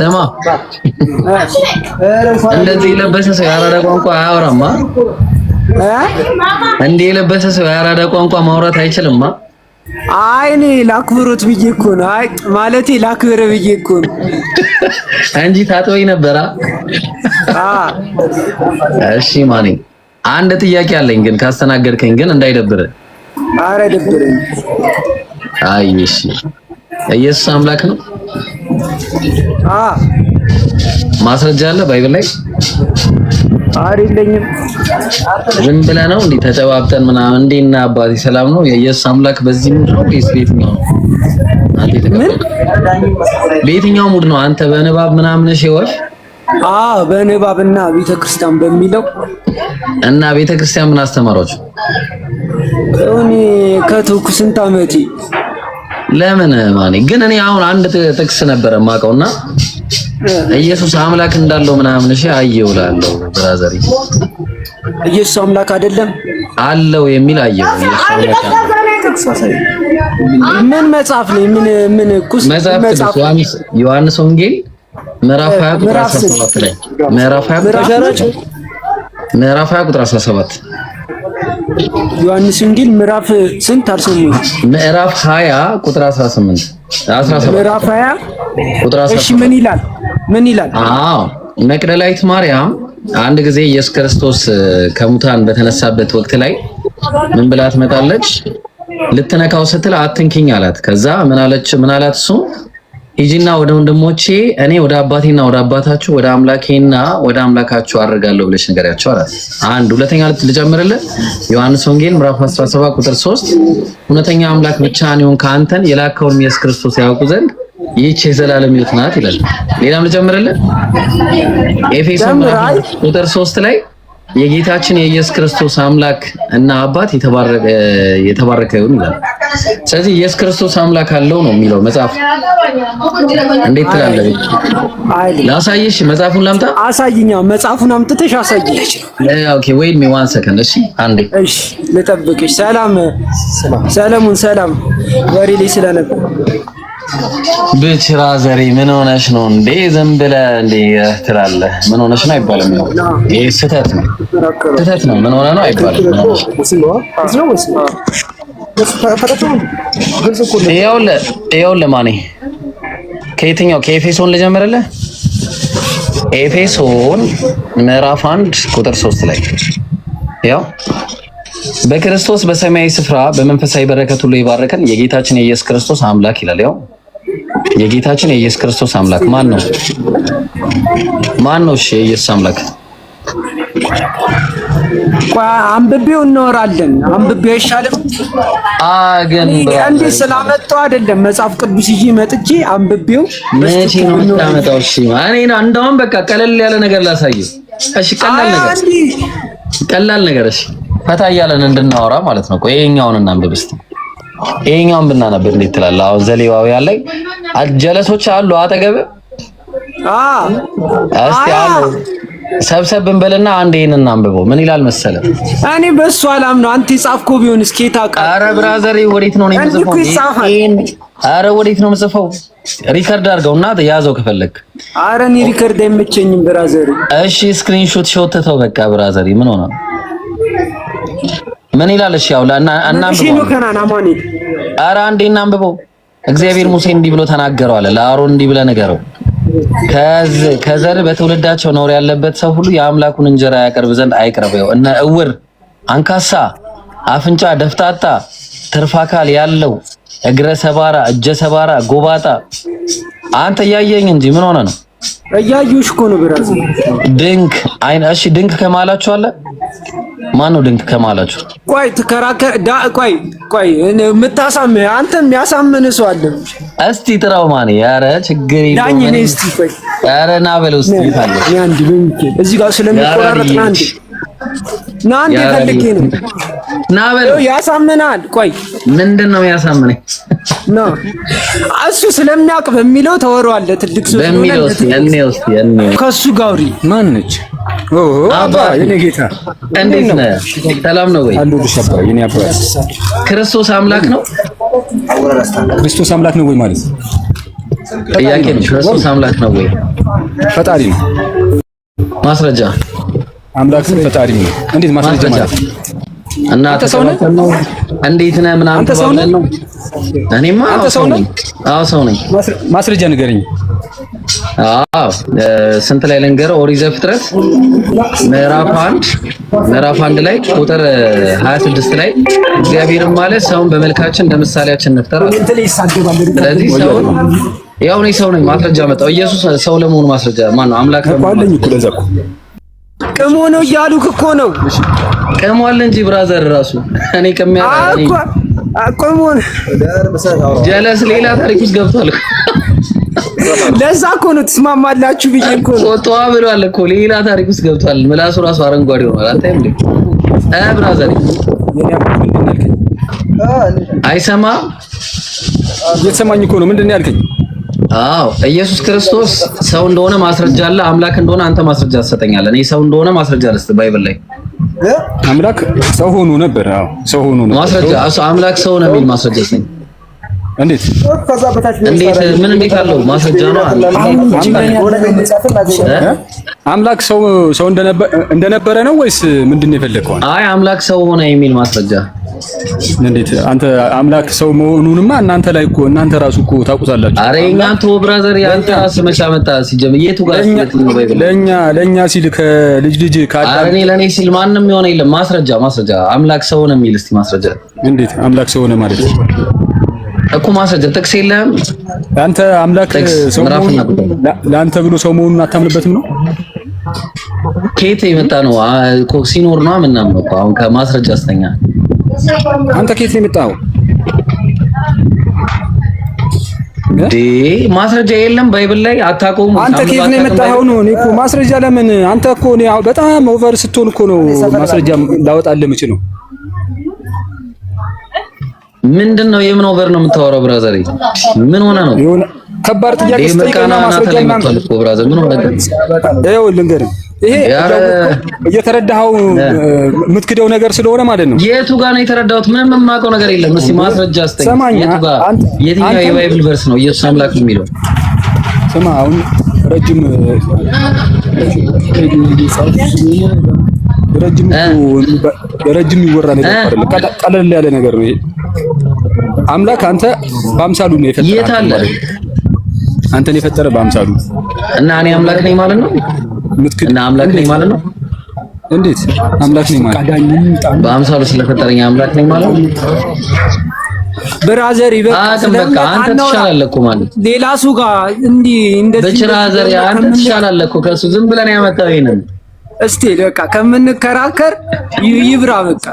ተማ እንደዚህ የለበሰ ሰው ያራዳ ቋንቋ አያወራማ። እንዴ የለበሰ ሰው ያራዳ ቋንቋ ማውራት አይችልማ። አይ እኔ ላክብሮት ብዬ እኮ ነው። አይ ማለቴ ላክብረ ብዬ እኮ ነው እንጂ ታጥበኝ ነበራ። እሺ ማኔ አንድ ጥያቄ አለኝ ግን ካስተናገድከኝ ግን እንዳይደብር። አረ ደብረኝ። አይ እሺ ኢየሱስ አምላክ ነው? ማስረጃ አለ ባይብል ላይ? አይደለኝም። ዝም ብለህ ነው እንዴ ተጨባብጠን ምናምን እንዴና አባቴ ሰላም ነው? የኢየሱስ አምላክ በዚህ ሙድ ነው ወይስ በየትኛው ነው? አንተ ተቀበል። በየትኛው ሙድ ነው አንተ? በንባብ ምናምን እሺ ወሽ? በንባብና ቤተክርስቲያን በሚለው እና ቤተክርስቲያን ምን አስተማሯችሁ? እኔ ከተውኩ ስንት ዓመቴ። ለምን ማኔ ግን እኔ አሁን አንድ ጥቅስ ነበር የማውቀውና ኢየሱስ አምላክ እንዳለው ምናምን እሺ አየውላለሁ ብራዘር። ኢየሱስ አምላክ አይደለም አለው የሚል አየው። ኢየሱስ አምላክ ምን መጽሐፍ ነው? ምን ኩስ መጽሐፍ ዮሐንስ ወንጌል ምዕራፍ 20 ቁጥር 17 ላይ ምዕራፍ 20 ቁጥር 17 ዮሐንስ ወንጌል ምዕራፍ ስንት አልሰሙም? ምዕራፍ 20 ቁጥር 17 ምዕራፍ 20 ቁጥር 17 እሺ ምን ይላል? መቅደላዊት ማርያም አንድ ጊዜ ኢየሱስ ክርስቶስ ከሙታን በተነሳበት ወቅት ላይ ምን ብላ ትመጣለች? ልትነካው ስትል አትንኪኝ አላት። ከዛ ምን አላት እሱ? ሂጂና ወደ ወንድሞቼ እኔ ወደ አባቴና ወደ አባታችሁ ወደ አምላኬና ወደ አምላካችሁ አድርጋለሁ ብለሽ ንገሪያቸው አላት። አንድ ሁለተኛ ልጨምርልህ። ዮሐንስ ወንጌል ምዕራፍ 17 ቁጥር 3 እውነተኛ አምላክ ብቻህን ይሁን ከአንተን የላከውን ኢየሱስ ክርስቶስ ያውቁ ዘንድ ይህች የዘላለም ሕይወት ናት ይላል። ሌላም ልጨምርልህ። ኤፌሶን ቁጥር 3 ላይ የጌታችን የኢየሱስ ክርስቶስ አምላክ እና አባት የተባረከ ይሁን ይላል። ስለዚህ ኢየሱስ ክርስቶስ አምላክ አለው ነው የሚለው መጽሐፍ። እንዴት ትላለህ? ላሳይሽ? መጽሐፉን ላምጣ? አሳይኛ። መጽሐፉን አምጥተሽ አሳይኝ። ኦኬ ዌይት ሚ ዋን ሰከንድ። እሺ አንዴ። እሺ ልጠብቅሽ። ሰላም ወሬ ላይ ስለነበር ብችራ ዘሬ ምን ሆነሽ ነው እንዴ? ዝም ብለህ እንዴ ትላለህ? ምን ሆነሽ ነው አይባልም። ይሄ ስህተት ነው። ምን ሆነ ነው አይባልም። ይኸውልህ ማኔ ከየትኛው ከኤፌሶን ልጀምርልህ? ኤፌሶን ምዕራፍ 1 ቁጥር 3 ላይ ያው በክርስቶስ በሰማያዊ ስፍራ በመንፈሳዊ በረከት ሁሉ ይባረከን የጌታችን የኢየሱስ ክርስቶስ አምላክ ይላል። ያው የጌታችን የኢየሱስ ክርስቶስ አምላክ ማን ነው? እሺ የኢየሱስ አምላክ አንብቤው እንወራለን። አንብቤው አይሻልም? ግን እንዴ ስላመጣው አይደለም መጽሐፍ ቅዱስ ይዤ መጥቼ አንብቤው መቼ ነው የምታመጣው? እሺ እኔና እንደውም በቃ ቀለል ያለ ነገር ላሳየው። እሺ ቀላል ነገር እሺ ፈታ እያለን እንድናወራ ማለት ነው። ቆይ ይሄኛውን እናንብብ እስቲ። ይሄኛውን ብናነብ እንዴት ትላለህ? አሁን ዘሌዋውያን ላይ ጀለሶች አሉ አጠገብ። እስቲ አሉ ሰብሰብ እንበልና አንድ ይሄን እናንብበው። ምን ይላል መሰለህ? እኔ በሱ አላምነው። አንተ የጻፍከው ቢሆን እስኪ ታውቃ። አረ ብራዘር ወዴት ነው የምጽፈው? አረ ወዴት ነው የምጽፈው? ሪከርድ አድርገውና ያዘው ከፈለክ። አረ እኔ ሪከርድ አይመቸኝም ብራዘር። እሺ ስክሪንሾት ሾትተው በቃ ብራዘር ምን ሆነ? ምን ይላል? እሺ ያው እናንብበው። አረ አንዴ እናንብበው። እግዚአብሔር ሙሴ እንዲህ ብሎ ተናገረው አለ። ለአሮን እንዲህ ብለህ ንገረው ከዘር በትውልዳቸው ነውር ያለበት ሰው ሁሉ የአምላኩን እንጀራ ያቀርብ ዘንድ አይቅረበው። እነ እውር፣ አንካሳ፣ አፍንጫ ደፍታታ፣ ትርፍ አካል ያለው፣ እግረ ሰባራ፣ እጀ ሰባራ፣ ጎባጣ። አንተ እያየኝ እንጂ ምን ሆነ ነው? እያዩሽ እኮ ነው ብራዘር። ድንክ አይን። እሺ ድንክ ከማላችሁ አለ? ማን ነው ድንክ ከማላችሁ? ቆይ ትከራከር ቆይ የምታሳም አንተ የሚያሳምን ሰው አለ? እስቲ ጥራው ማን? ኧረ ችግር የለውም ዳኝ ነኝ። እስቲ ቆይ ኧረ ና በለው እስቲ ይፋለህ አንድ ልንክ እዚህ ጋር ስለሚቆራረጥ ና አንዴ ፈልጌ ነው። ና በለው ያሳምናል። ቆይ ምንድነው ያሳምነኝ? ና እሱ ስለሚያውቅ በሚለው ተወራዋለህ። ትልቅ ሰው በሚለው እስቲ ያኔው ከሱ ጋውሪ ማን ነች? አባ የኔ ጌታ እንዴት ነህ? ሰላም ነው ወይ? አሉልሽ አባ የኔ አባት። ክርስቶስ አምላክ ነው? ክርስቶስ አምላክ ነው ወይ ማለት ጥያቄ ነው። ክርስቶስ አምላክ ነው ወይ? ፈጣሪ ነው። ማስረጃ አምላክ ነው ፈጣሪ ነው። እንዴት ማስረጃ ማለት እና አንተ ሰው ነህ? እንዴት ነህ ምናምን ተባብለን ነው? እኔማ አንተ ሰው ነህ? አዎ ሰው ነኝ። ማስረጃ ንገረኝ። አዎ ስንት ላይ ልንገርህ? ኦሪት ዘፍጥረት ምዕራፍ 1 ላይ ቁጥር 26 ላይ እግዚአብሔርም ማለት ሰውን በመልካችን እንደ ምሳሌያችን እንፍጠር አለ። ስለዚህ ሰው ያው እኔ ሰው ነኝ። ማስረጃ መጣው። ኢየሱስ ሰው ለመሆኑ ማስረጃ ማን ነው? አምላክ ነው አለኝ እኮ ለዛ እኮ ቅሞ ነው እያሉክ እኮ ነው። ቅሟል እንጂ ብራዘር ራሱ እኔ ከሚያውቀኝ ቅሞ ጀለስ ሌላ ታሪክ ውስጥ ገብቷል። ለዛ እኮ ነው ትስማማላችሁ ብዬ እኮ ነው። ፎቶዋ ብሏል እኮ ሌላ ታሪክ ውስጥ ገብቷል። ምላሱ ራሱ አረንጓዴ ሆኗል። አታይም እንዴ? ብራዘር አይሰማም? እየተሰማኝ እኮ ነው። ምንድን ነው ያልከኝ? አዎ ኢየሱስ ክርስቶስ ሰው እንደሆነ ማስረጃ አለ። አምላክ እንደሆነ አንተ ማስረጃ ትሰጠኛለህ። እኔ ሰው እንደሆነ ማስረጃ ልስጥ። ባይብል ላይ አምላክ ሰው ሆኖ ነበር። አዎ ሰው ሆኖ ነበር። ማስረጃ አምላክ ሰው ነው የሚል ማስረጃ ስጠኝ። እንዴት እንዴት አለው? ማስረጃ ነው። አምላክ ሰው እንደነበረ ነው ወይስ ምንድን ነው የፈለከው? አይ አምላክ ሰው ሆነ የሚል ማስረጃ። እንዴት አንተ አምላክ ሰው መሆኑንማ እናንተ ራሱ እኮ ታውቁታላችሁ። አረ እናንተ ብራዘር ያንተ ራስ መቼ አመጣ? ሲጀምር የቱ ጋር ለኛ ሲል ከልጅ ካዳ አረ ለኔ ሲል ማንም የሆነ የለም። ማስረጃ አምላክ ሰው ሆነ የሚል እስቲ ማስረጃ። እንዴት አምላክ ሰው ሆነ ማለት እኮ ማስረጃ ጥቅስ የለም። አንተ አምላክ ሰው ለአንተ ብሎ ሰው መሆኑን አታምንበትም ነው? ከየት የመጣ ነው? ሲኖር ነው ምናምን ነው። አሁን ከማስረጃ አስተኛ አንተ ከየት ነው የመጣው? ማስረጃ የለም ባይብል ላይ አታውቀውም። አንተ ከየት ነው የመጣው ነው? እኔ እኮ ማስረጃ ለምን አንተ እኮ እኔ በጣም ኦቨር ስትሆን እኮ ነው ማስረጃ ላወጣልህ የምችለው። ምንድነው? የምን ኦቨር ነው የምታወራው ብራዘር? ምን ሆነ ነው? ከባድ ጥያቄ ስጠይቀና ማስረጃ ምናምን እኮ ብራዘር ምን ሆነ? ይኸው ልንገርህ፣ ይሄ እየተረዳኸው የምትክደው ነገር ስለሆነ ማለት ነው። የቱ ጋር ነው የተረዳሁት? ምንም የማውቀው ነገር የለም። እስኪ ማስረጃ አስተኝ። የቱ ጋር የትኛው የባይብል ቨርስ ነው ኢየሱስ አምላክ ነው የሚለው? ስማ፣ አሁን ረጅም ይወራ ነገር አይደለም። ቀለል ያለ ነገር ነው ይሄ። አምላክ አንተ በአምሳሉ ነው የፈጠረው። የት አለ? አንተን የፈጠረ በአምሳሉ እና እኔ አምላክ ነኝ ማለት ነው? እና አምላክ ነኝ ማለት ነው? እንዴት አምላክ ነኝ ማለት? በአምሳሉ ስለፈጠረኝ አምላክ ነኝ ማለት ነው? ብራዘር በቃ አንተ ትሻላለህ እኮ ማለት ሌላ ሱ ጋር እንደዚህ ብራዘር አንተ ትሻላለህ እኮ ከሱ ዝም ብለን ያመጣው ይሄንን። እስቲ በቃ ከምንከራከር ይብራ በቃ